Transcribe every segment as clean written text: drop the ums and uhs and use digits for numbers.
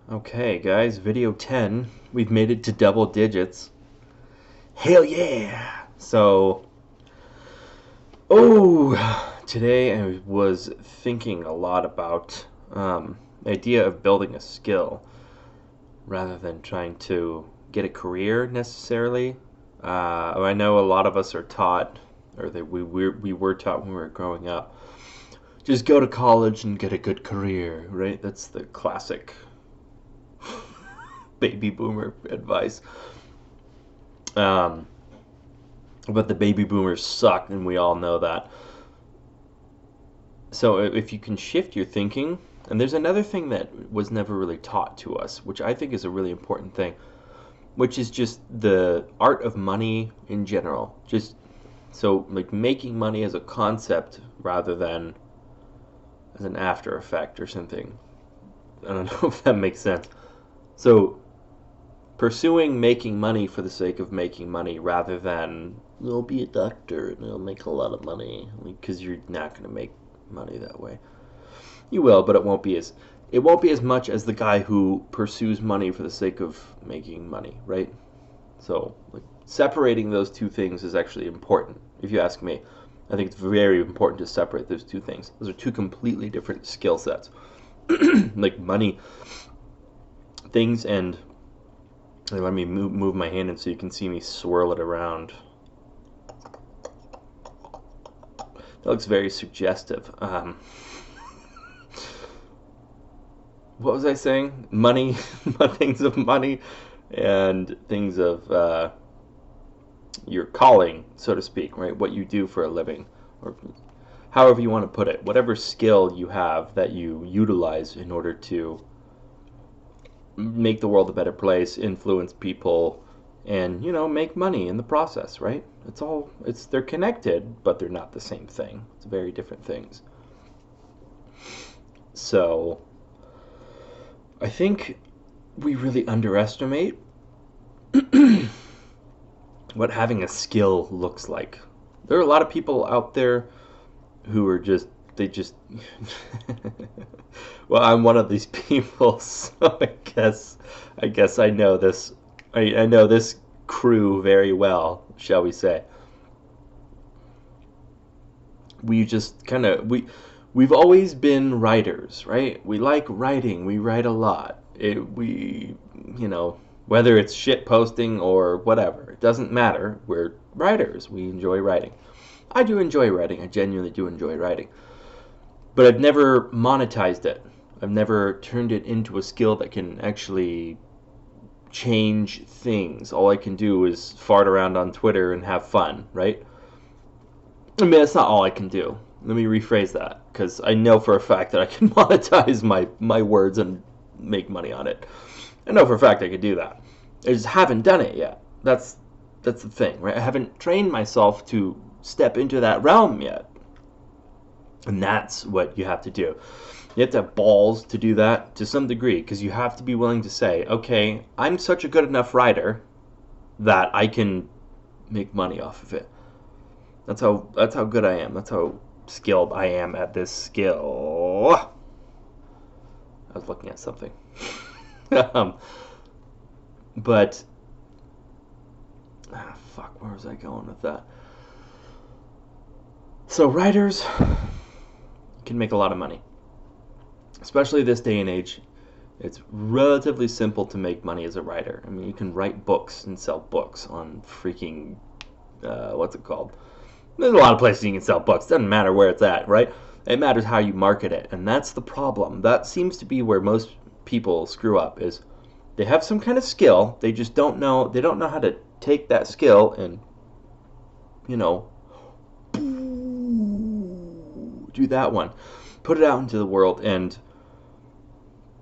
Okay, guys, video 10. We've made it to double digits. Hell yeah! Today I was thinking a lot about the idea of building a skill rather than trying to get a career necessarily. I know a lot of us are taught, or that we were taught when we were growing up, just go to college and get a good career, right? That's the classic baby boomer advice. Um, but the baby boomers suck, and we all know that. So if you can shift your thinking, and there's another thing that was never really taught to us, which I think is a really important thing, which is just the art of money in general. Just so like making money as a concept rather than as an after effect or something. I don't know if that makes sense. So pursuing making money for the sake of making money rather than you'll be a doctor and you'll make a lot of money because you're not going to make money that way. You will, but it won't be as much as the guy who pursues money for the sake of making money, right? So, like, separating those two things is actually important, if you ask me. I think it's very important to separate those two things. Those are two completely different skill sets. Like money things and let me move my hand in so you can see me swirl it around. That looks very suggestive. What was I saying? Money, things of money, and things of your calling, so to speak, right? What you do for a living, or however you want to put it. Whatever skill you have that you utilize in order to make the world a better place, influence people, and make money in the process, right? They're connected, but they're not the same thing. It's very different things. So I think we really underestimate what having a skill looks like. There are a lot of people out there who are just they just well, I'm one of these people, so I guess I know this. I know this crew very well, shall we say. We just kind of we've always been writers, right? We like writing. We write a lot. Whether it's shit posting or whatever, it doesn't matter. We're writers. We enjoy writing. I do enjoy writing. I genuinely do enjoy writing. But I've never monetized it. I've never turned it into a skill that can actually change things. All I can do is fart around on Twitter and have fun, right? I mean, that's not all I can do. Let me rephrase that, because I know for a fact that I can monetize my words and make money on it. I know for a fact I could do that. I just haven't done it yet. That's the thing, right? I haven't trained myself to step into that realm yet. And that's what you have to do. You have to have balls to do that to some degree, because you have to be willing to say, okay, I'm such a good enough writer that I can make money off of it. That's how good I am. That's how skilled I am at this skill. I was looking at something. But fuck, where was I going with that? So writers can make a lot of money, especially this day and age. It's relatively simple to make money as a writer. I mean, you can write books and sell books on freaking what's it called? There's a lot of places you can sell books. Doesn't matter where it's at, right? It matters how you market it, and that's the problem. That seems to be where most people screw up. Is they have some kind of skill, they just don't know. They don't know how to take that skill and do that one, put it out into the world, and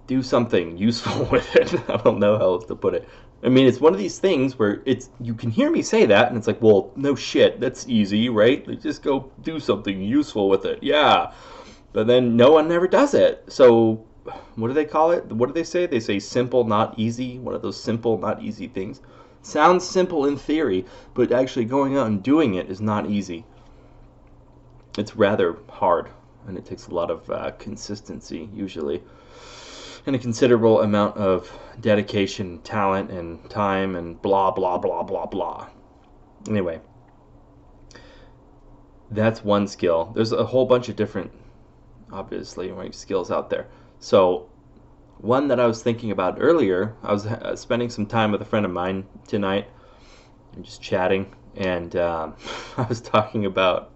do something useful with it. I don't know how else to put it. I mean, it's one of these things where you can hear me say that, and it's like, well, no shit, that's easy, right? Like, just go do something useful with it, yeah. But then no one ever does it. So what do they call it? What do they say? They say simple, not easy. One of those simple, not easy things. Sounds simple in theory, but actually going out and doing it is not easy. It's rather hard, and it takes a lot of consistency, usually. and a considerable amount of dedication, talent, and time, and blah, blah, blah, blah, blah. Anyway, that's one skill. There's a whole bunch of different, obviously, right, skills out there. So one that I was thinking about earlier, I was spending some time with a friend of mine tonight, and just chatting, and I was talking about.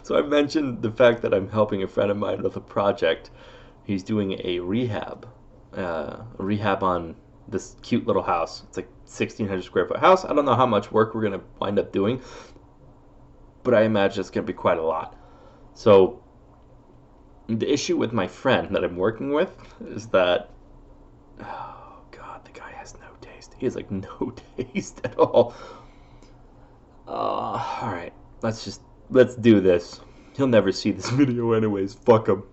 So I mentioned the fact that I'm helping a friend of mine with a project. He's doing a rehab on this cute little house. It's like 1,600 square foot house. I don't know how much work we're going to wind up doing, but I imagine it's going to be quite a lot. So the issue with my friend that I'm working with is that, oh God, the guy has no taste. He has like no taste at all. All right, let's do this. He'll never see this video anyways. Fuck him.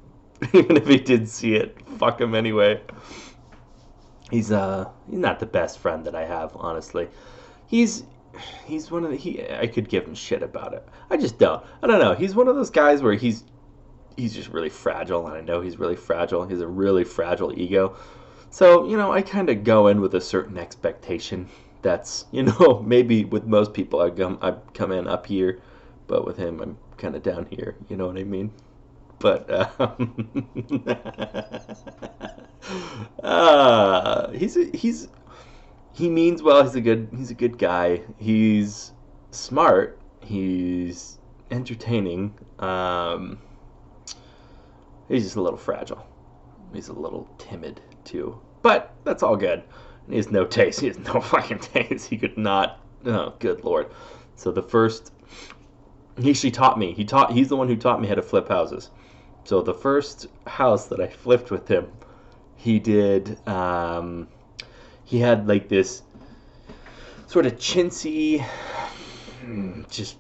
Even if he did see it, fuck him anyway. He's not the best friend that I have, honestly. He's one of the I could give him shit about it. I just don't. I don't know. He's one of those guys where he's just really fragile, and I know he's really fragile. He has a really fragile ego. So, I kind of go in with a certain expectation. That's, maybe with most people I'd come in up here, but with him I'm kind of down here. You know what I mean? But he means well. He's a good guy. He's smart. He's entertaining. He's just a little fragile. He's a little timid too. But that's all good. He has no taste. He has no fucking taste. He could not. Oh, good Lord. So he actually taught me. He's the one who taught me how to flip houses. So the first house that I flipped with him, he did, he had like this sort of chintzy, just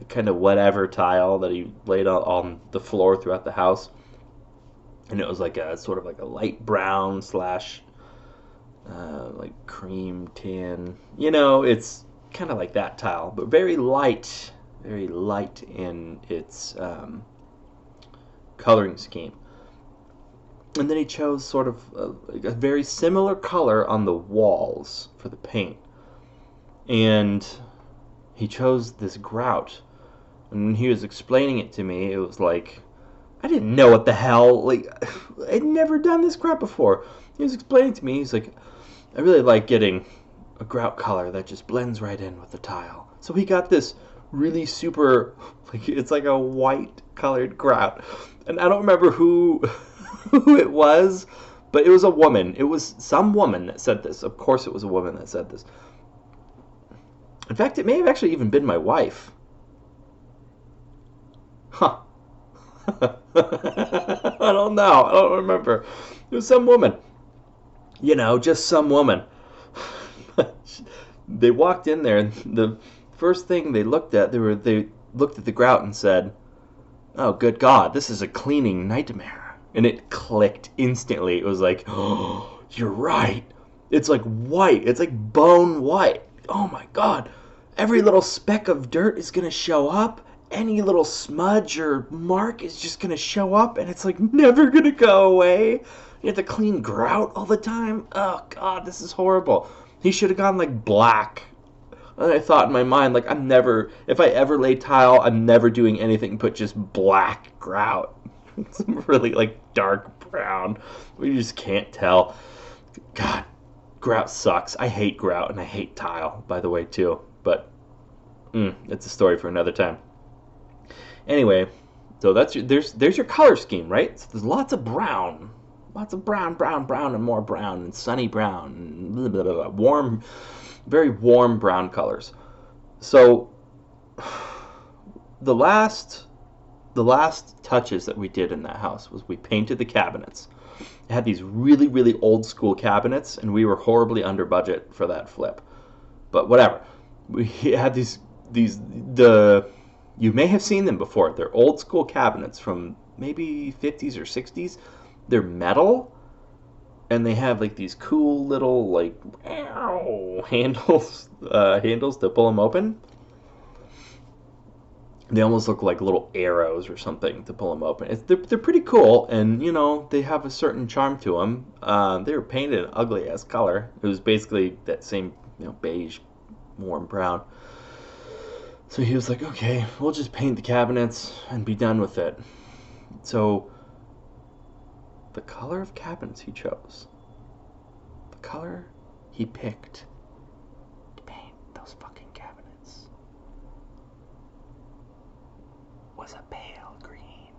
kind of whatever tile that he laid on the floor throughout the house. And it was like a sort of like a light brown / like cream tan. It's kind of like that tile, but very light in its coloring scheme. And then he chose sort of a very similar color on the walls for the paint. And he chose this grout. And when he was explaining it to me, it was like, I didn't know what the hell, like, I'd never done this crap before. He was explaining to me, he's like, I really like getting a grout color that just blends right in with the tile. So he got this really super, like, it's like a white colored grout. And I don't remember who it was, but it was a woman. It was some woman that said this. Of course it was a woman that said this. In fact, it may have actually even been my wife. Huh. I don't know. I don't remember. It was some woman. Just some woman. They walked in there, and the first thing they looked at, they looked at the grout and said, "Oh, good God, this is a cleaning nightmare." And it clicked instantly. It was like, "Oh, you're right. It's like white. It's like bone white. Oh my God. Every little speck of dirt is going to show up. Any little smudge or mark is just going to show up, and it's like never going to go away. You have to clean grout all the time. Oh God, this is horrible." He should have gone like black. And I thought in my mind, like, if I ever lay tile, I'm never doing anything but just black grout. It's really like dark brown. You just can't tell. God, grout sucks. I hate grout, and I hate tile, by the way, too. But it's a story for another time. Anyway, so there's your color scheme, right? So there's lots of brown, and more brown, and sunny brown, and blah, blah, blah, blah, warm, very warm brown colors. So the last touches that we did in that house was we painted the cabinets. It had these really, really old school cabinets, and we were horribly under budget for that flip. But whatever. We had you may have seen them before. They're old school cabinets from maybe 50s or 60s. They're metal, and they have like these cool little like handles to pull them open. They almost look like little arrows or something to pull them open. They're pretty cool, and they have a certain charm to them. They were painted an ugly ass color. It was basically that same beige, warm brown. So he was like, okay, we'll just paint the cabinets and be done with it. So the color of cabinets he chose, the color he picked to paint those fucking cabinets, was a pale green.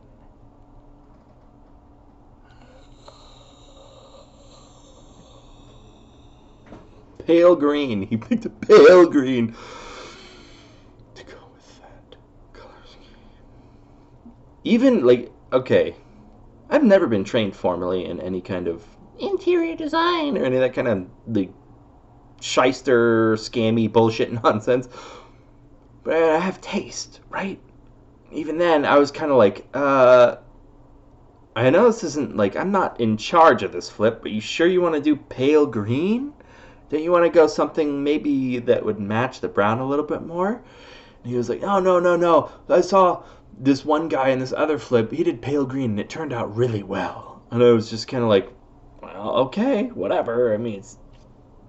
Pale green. He picked a pale green to go with that color scheme. Even, like, okay, I've never been trained formally in any kind of interior design or any of that kind of, like, shyster, scammy bullshit nonsense. But I have taste, right? Even then, I was kind of like, I know this isn't, like, I'm not in charge of this flip, but you sure you want to do pale green? Don't you want to go something maybe that would match the brown a little bit more? And he was like, oh, no. I saw this one guy in this other flip. He did pale green, and it turned out really well. And I was just kind of like, well, okay, whatever. I mean, it's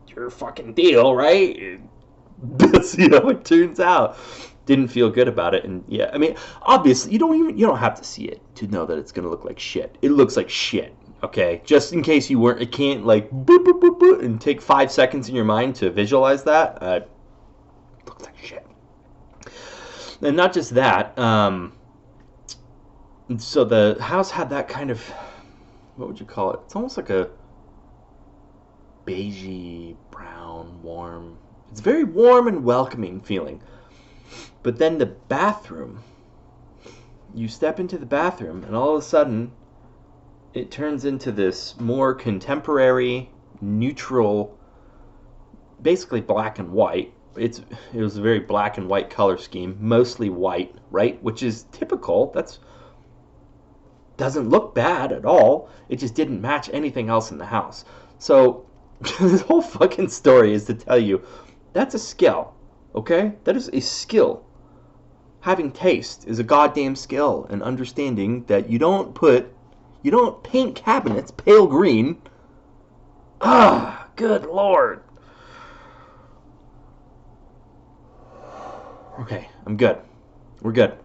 your fucking deal, right? That's, it turns out. Didn't feel good about it. And yeah, I mean, obviously, you don't have to see it to know that it's going to look like shit. It looks like shit. Okay, just in case you can't like boop, boop, boop, boop, and take 5 seconds in your mind to visualize that. Looks like shit. And not just that. So the house had that kind of, what would you call it? It's almost like a beigey, brown, warm. It's very warm and welcoming feeling. But then the bathroom, you step into the bathroom, and all of a sudden, it turns into this more contemporary, neutral, basically black and white. It was a very black and white color scheme, mostly white, right? Which is typical. Doesn't look bad at all. It just didn't match anything else in the house. So this whole fucking story is to tell you that's a skill, okay? That is a skill. Having taste is a goddamn skill, and understanding that you don't paint cabinets pale green. Ah, good lord. Okay, I'm good. We're good.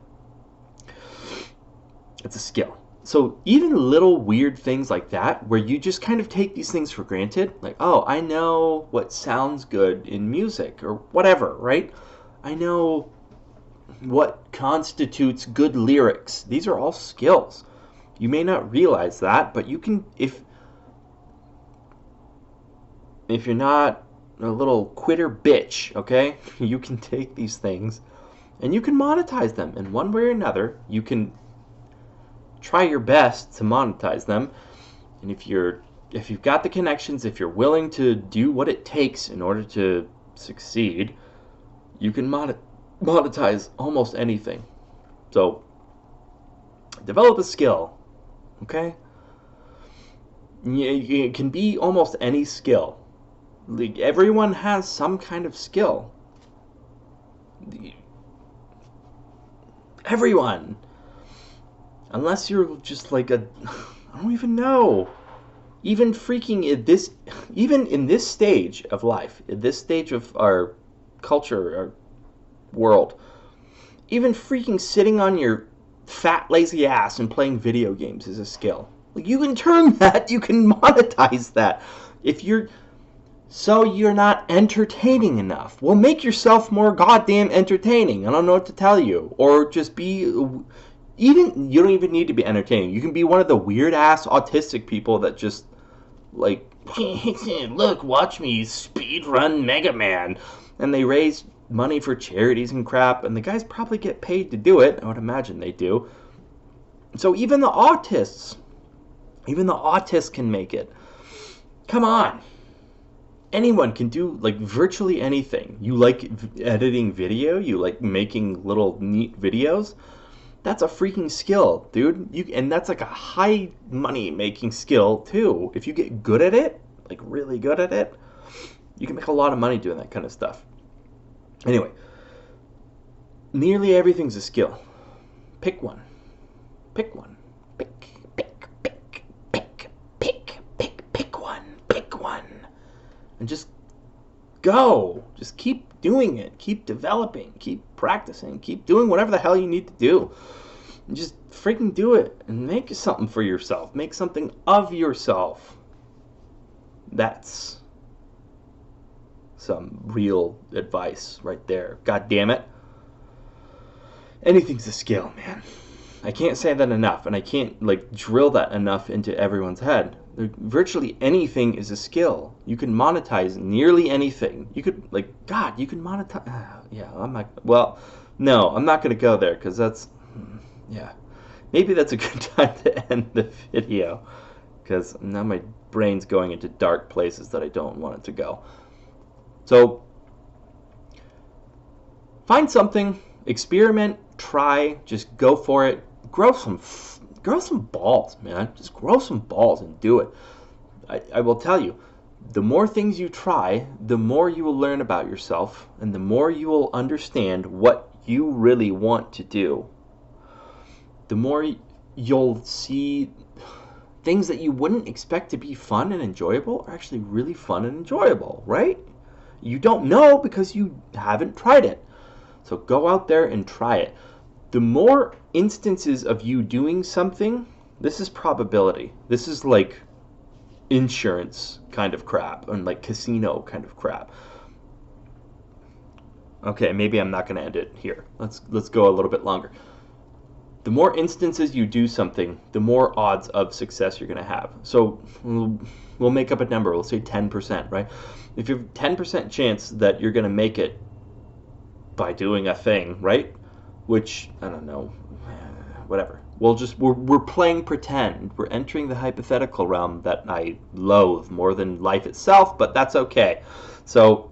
It's a skill. So even little weird things like that, where you just kind of take these things for granted, like, oh, I know what sounds good in music or whatever, right? I know what constitutes good lyrics. These are all skills. You may not realize that, but you can, if you're not a little quitter bitch, okay, you can take these things and you can monetize them in one way or another. You can try your best to monetize them, and if you've got the connections, if you're willing to do what it takes in order to succeed, you can monetize almost anything. So develop a skill. Okay? It can be almost any skill. Like, everyone has some kind of skill. Everyone. Unless you're just like I don't even know. Even in this stage of life, in this stage of our culture, our world, even freaking sitting on your fat lazy ass and playing video games is a skill. Like, you can turn that, you can monetize that. If you're not entertaining enough, well, make yourself more goddamn entertaining. I don't know what to tell you. Or just be, you don't even need to be entertaining. You can be one of the weird ass autistic people that just like, look, watch me speed run Mega Man, and they raise money for charities and crap, and the guys probably get paid to do it. I would imagine they do. So even the autists can make it. Come on. Anyone can do, like, virtually anything. You like editing video? You like making little neat videos? That's a freaking skill, dude. And that's like a high money making skill too. If you get good at it, like really good at it, you can make a lot of money doing that kind of stuff. Anyway, Nearly everything's a skill. Pick one. Pick one. Pick one. Pick one. And just go. Just keep doing it. Keep developing. Keep practicing. Keep doing whatever the hell you need to do. And just freaking do it. And make something for yourself. Make something of yourself. That's some real advice right there. God damn it. Anything's a skill, man. I can't say that enough, and I can't drill that enough into everyone's head. Virtually anything is a skill. You can monetize nearly anything. You could you can monetize. Yeah, I'm not. Well, no, I'm not going to go there because that's, yeah. Maybe that's a good time to end the video because now my brain's going into dark places that I don't want it to go. So, find something, experiment, try, just go for it. Grow some balls, man. Just grow some balls and do it. I will tell you, the more things you try, the more you will learn about yourself, and the more you will understand what you really want to do. The more you'll see things that you wouldn't expect to be fun and enjoyable are actually really fun and enjoyable, right? You don't know because you haven't tried it. So go out there and try it. The more instances of you doing something, this is probability. This is like insurance kind of crap and like casino kind of crap. Okay, maybe I'm not going to end it here. Let's go a little bit longer. The more instances you do something, the more odds of success you're going to have. So we'll make up a number. We'll say 10%, right? If you have a 10% chance that you're going to make it by doing a thing, right? Which, I don't know, whatever. We're playing pretend. We're entering the hypothetical realm that I loathe more than life itself, but that's okay. So,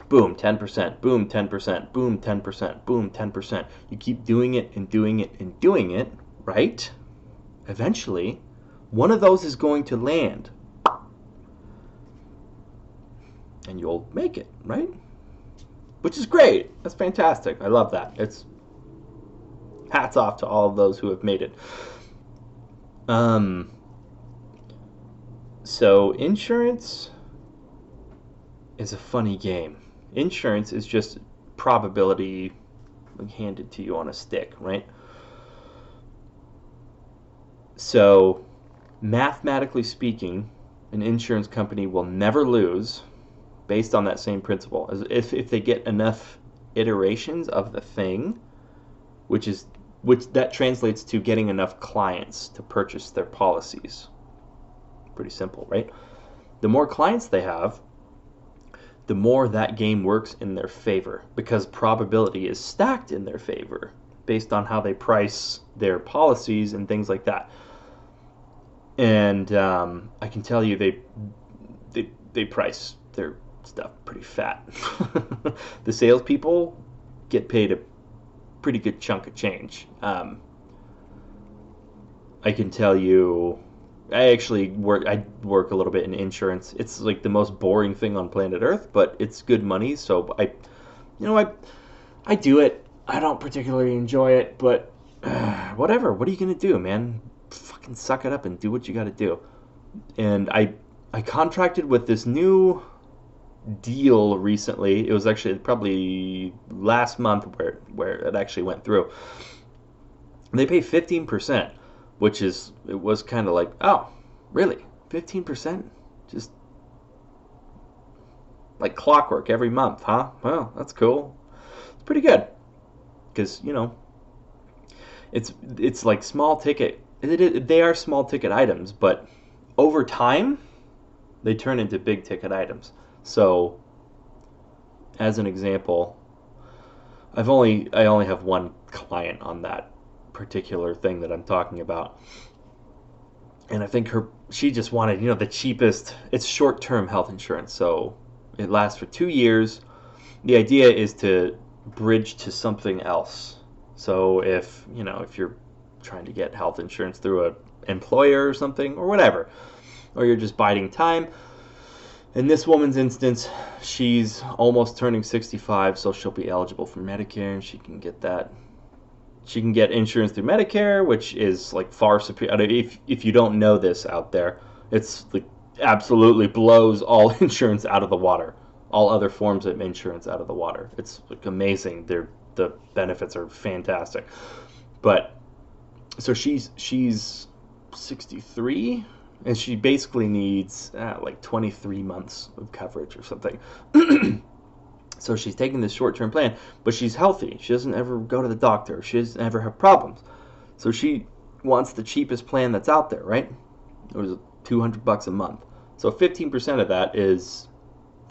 boom, 10%, boom, 10%, boom, 10%, boom, 10%. You keep doing it and doing it and doing it, right? Eventually, one of those is going to land. And you'll make it, right? Which is great. That's fantastic. I love that. It's hats off to all of those who have made it. So insurance is a funny game. Insurance is just probability handed to you on a stick, right? So mathematically speaking, an insurance company will never lose based on that same principle. As if they get enough iterations of the thing, which that translates to getting enough clients to purchase their policies. Pretty simple, right? The more clients they have, the more that game works in their favor because probability is stacked in their favor based on how they price their policies and things like that. And I can tell you they price their stuff pretty fat. The salespeople get paid a pretty good chunk of change. I can tell you, I work a little bit in insurance. It's like the most boring thing on planet Earth, but it's good money. So I do it. I don't particularly enjoy it, but whatever. What are you gonna do, man? Fucking suck it up and do what you got to do. And I contracted with this new deal recently. It was actually probably last month where it actually went through. They pay 15%, it was kind of like, oh, really? 15%? Just like clockwork every month, huh? Well, that's cool. It's pretty good. Because, it's like small ticket. They are small ticket items, but over time, they turn into big ticket items. So, as an example, I only have one client on that particular thing that I'm talking about, and I think she just wanted the cheapest. It's short-term health insurance, so it lasts for 2 years. The idea is to bridge to something else. So if you're trying to get health insurance through an employer or something or whatever, or you're just biding time, In this woman's instance, she's almost turning 65, so she'll be eligible for Medicare, and she can get that. She can get insurance through Medicare, which is like far superior. If you don't know this out there, it's like absolutely blows all insurance out of the water, all other forms of insurance out of the water. It's like amazing. The benefits are fantastic. But so she's 63, and she basically needs like 23 months of coverage or something. So she's taking this short-term plan, but she's healthy. She doesn't ever go to the doctor. She doesn't ever have problems. So she wants the cheapest plan that's out there, right? It was $200 a month. So 15% of that is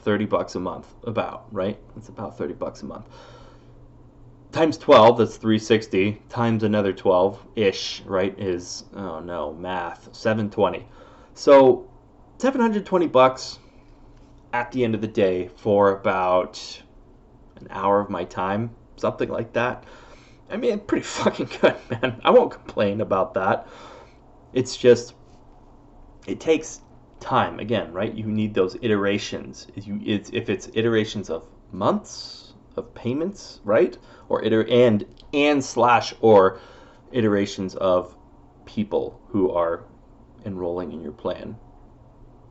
$30 a month, about, right? It's about $30 a month. Times 12, that's 360. Times another 12-ish, right, is, oh no, math, 720. So $720 at the end of the day for about an hour of my time, something like that. I mean, pretty fucking good, man. I won't complain about that. It's just, it takes time, again, right? You need those iterations. If it's iterations of months of payments, right? Or or iterations of people who are enrolling in your plan.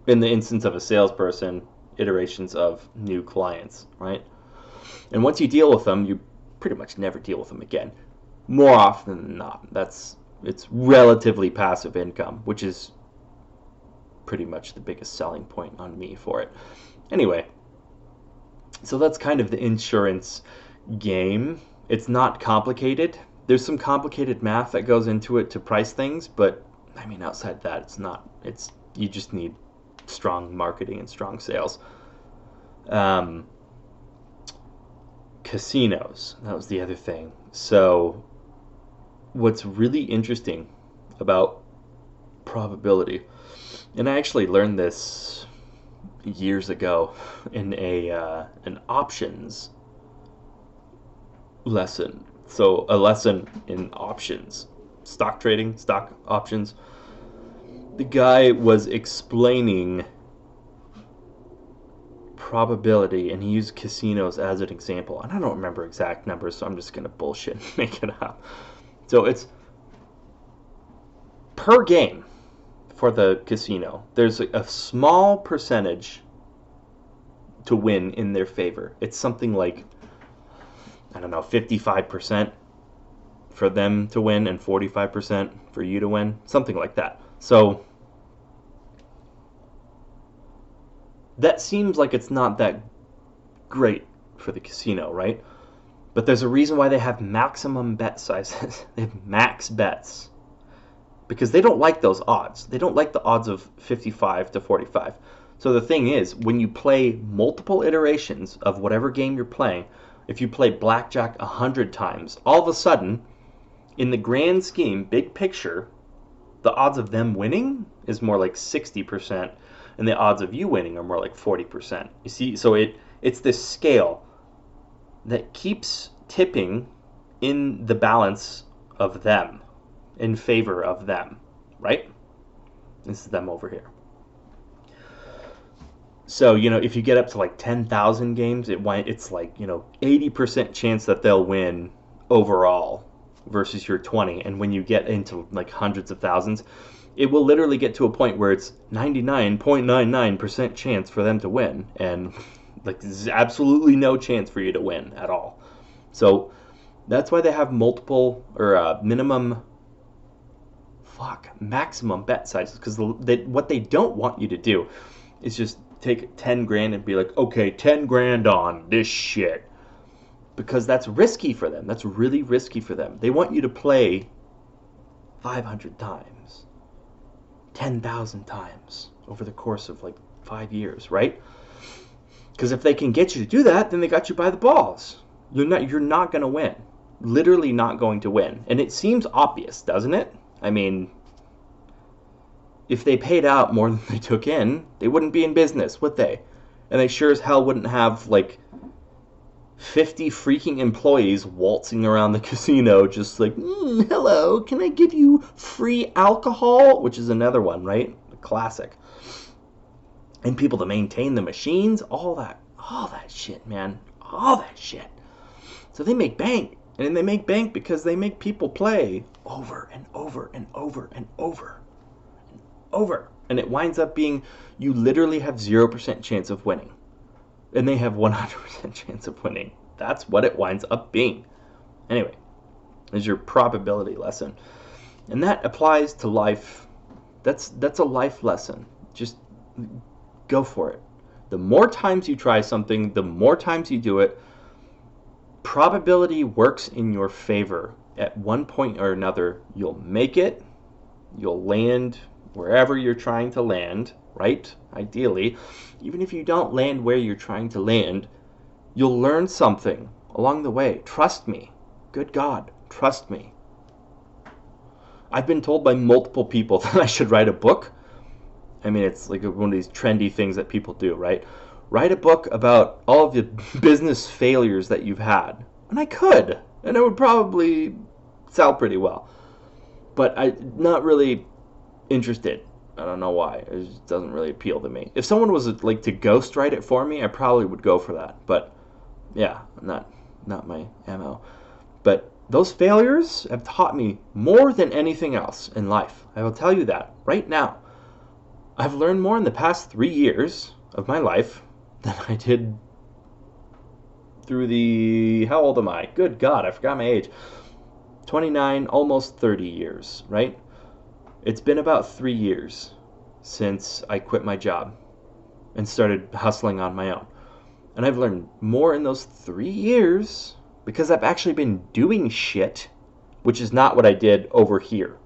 In the instance of a salesperson, iterations of new clients, right? And once you deal with them, you pretty much never deal with them again. More often than not. It's relatively passive income, which is pretty much the biggest selling point on me for it. Anyway, so that's kind of the insurance game. It's not complicated. There's some complicated math that goes into it to price things, but I mean, outside that, it's not. You just need strong marketing and strong sales. Casinos, that was the other thing. So what's really interesting about probability, and I actually learned this years ago in an options lesson. So a lesson in options, stock trading, stock options. The guy was explaining probability, and he used casinos as an example. And I don't remember exact numbers, so I'm just going to bullshit and make it up. So it's per game for the casino. There's a small percentage to win in their favor. It's something like, I don't know, 55% for them to win and 45% for you to win. Something like that. So that seems like it's not that great for the casino, right? But there's a reason why they have maximum bet sizes. They have max bets. Because they don't like those odds. They don't like the odds of 55 to 45. So the thing is, when you play multiple iterations of whatever game you're playing, if you play blackjack 100 times, all of a sudden, in the grand scheme, big picture, the odds of them winning is more like 60%, and the odds of you winning are more like 40%. You see, so it's this scale that keeps tipping in the balance of them, in favor of them, right? This is them over here. So, if you get up to like 10,000 games, it's like, 80% chance that they'll win overall versus your 20. And when you get into like hundreds of thousands, it will literally get to a point where it's 99.99% chance for them to win. And like there's absolutely no chance for you to win at all. So that's why they have multiple or maximum bet sizes. Because what they don't want you to do is just take 10 grand and be like, okay, 10 grand on this shit. Because that's risky for them. That's really risky for them. They want you to play 500 times, 10,000 times over the course of like 5 years, right? Because if they can get you to do that, then they got you by the balls. You're not going to win. Literally not going to win. And it seems obvious, doesn't it? I mean, if they paid out more than they took in, they wouldn't be in business, would they? And they sure as hell wouldn't have like 50 freaking employees waltzing around the casino just like, hello, can I give you free alcohol? Which is another one, right? A classic. and people to maintain the machines, all that shit, man, all that shit. So they make bank, and they make bank because they make people play over and over and over and over and over, and it winds up being you literally have 0% chance of winning, and they have 100% chance of winning. That's what it winds up being. Anyway, is your probability lesson, and that applies to life. That's a life lesson. Just go for it. The more times you try something, the more times you do it, probability works in your favor. At one point or another, you'll make it, you'll land wherever you're trying to land, right? Ideally, even if you don't land where you're trying to land, you'll learn something along the way. Trust me. Good God, trust me. I've been told by multiple people that I should write a book. I mean, it's like one of these trendy things that people do, right? Write a book about all of the business failures that you've had. And I could. And it would probably sell pretty well. But I'm not really interested. I don't know why. It just doesn't really appeal to me. If someone was like to ghostwrite it for me, I probably would go for that. But yeah, not my MO. But those failures have taught me more than anything else in life. I will tell you that right now. I've learned more in the past 3 years of my life than I did through the... How old am I? Good God, I forgot my age. 29, almost 30 years, right? It's been about 3 years since I quit my job and started hustling on my own. And I've learned more in those 3 years because I've actually been doing shit, which is not what I did over here.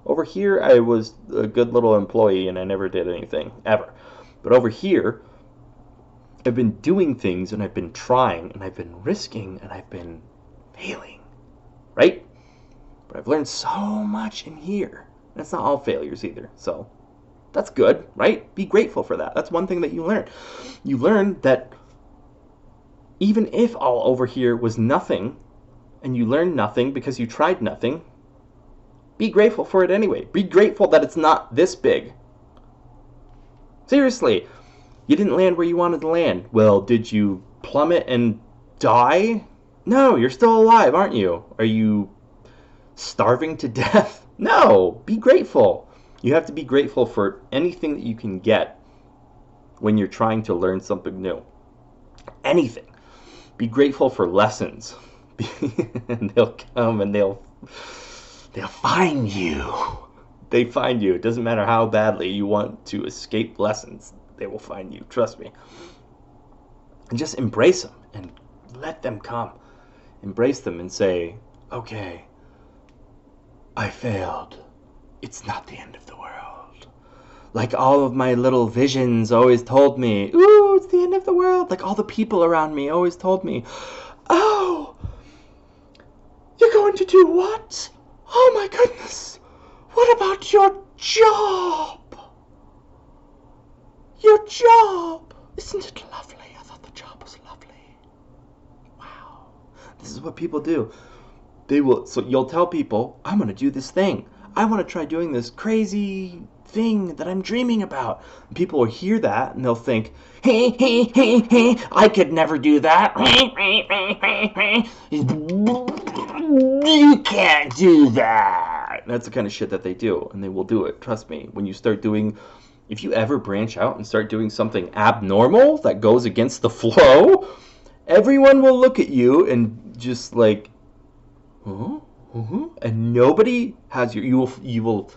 Over here, I was a good little employee and I never did anything, ever. But over here, I've been doing things and I've been trying and I've been risking and I've been failing, right? But I've learned so much in here. And it's not all failures either, so that's good, right? Be grateful for that. That's one thing that you learn. You learn that even if all over here was nothing, and you learned nothing because you tried nothing, be grateful for it anyway. Be grateful that it's not this big. Seriously, you didn't land where you wanted to land. Well, did you plummet and die? No, you're still alive, aren't you? Are you starving to death? No, be grateful. You have to be grateful for anything that you can get when you're trying to learn something new. Anything. Be grateful for lessons. And they'll come and they'll find you. They find you. It doesn't matter how badly you want to escape lessons. They will find you. Trust me. And just embrace them and let them come. Embrace them and say, okay, I failed. It's not the end of the world. Like all of my little visions always told me, ooh, it's the end of the world. Like all the people around me always told me, oh, you're going to do what? Oh my goodness. What about your job? Your job. Isn't it lovely? I thought the job was lovely. Wow. This is what people do. So you'll tell people, I'm going to do this thing. I want to try doing this crazy thing that I'm dreaming about. And people will hear that and they'll think, hey, I could never do that. You can't do that. That's the kind of shit that they do, and they will do it. Trust me. When you start doing, if you ever branch out and start doing something abnormal that goes against the flow, everyone will look at you and just like, huh? And nobody has you will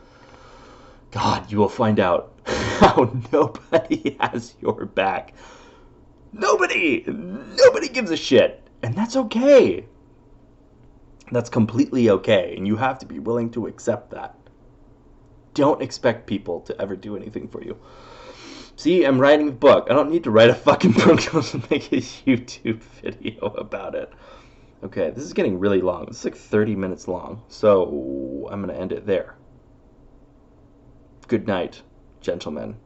God, you will find out how nobody has your back. Nobody gives a shit. And that's okay. That's completely okay. And you have to be willing to accept that. Don't expect people to ever do anything for you. See, I'm writing a book. I don't need to write a fucking book to make a YouTube video about it. Okay, this is getting really long. This is like 30 minutes long. So I'm going to end it there. Good night, gentlemen.